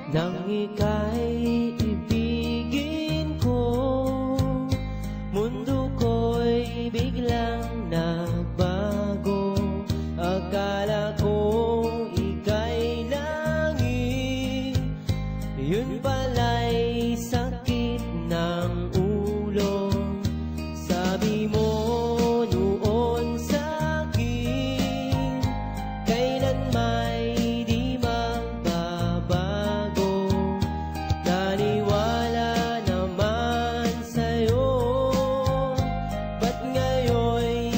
Nang ika'y ibigin ko, mundo ko'y biglang nagbago. Akala ko ika'y langit, yun pala'y sakit ng ulo. Sabi mo noon sa'kin, kailan may di magbabago. Naniwala naman sa'yo, ba't ngayon'y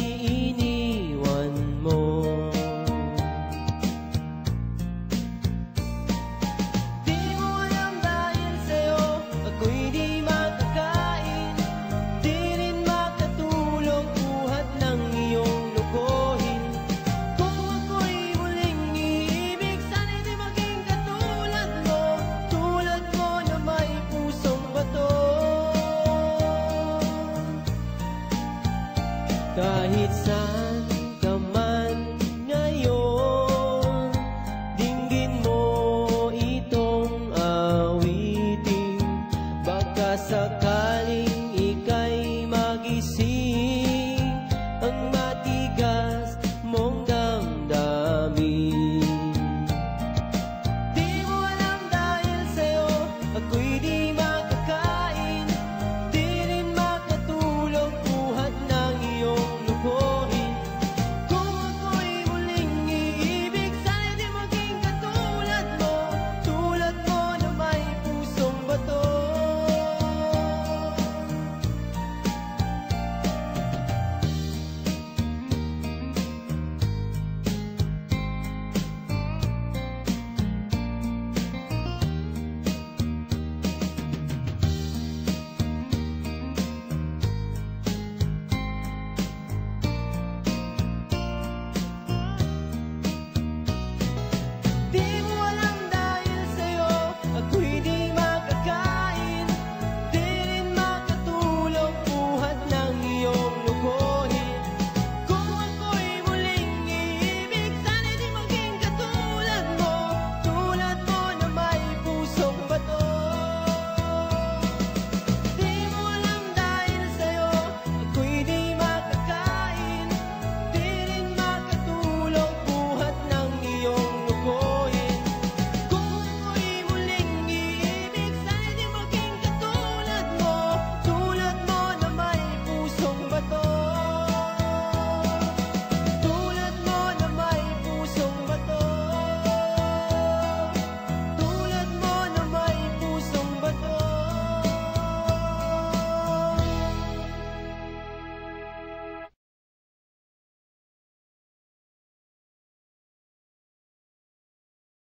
iniwan mo? Di mo alam dahil sa'yo ako'y di makakain, di rin makatulog buhat ng iyong lokohin. Kung ako'y muling iibig, sana'y di maging katulad mo, tulad mo na may pusong bato. Kahit saan ka man ngayon, dinggin mo itong awitin. Baka sakaling ika'y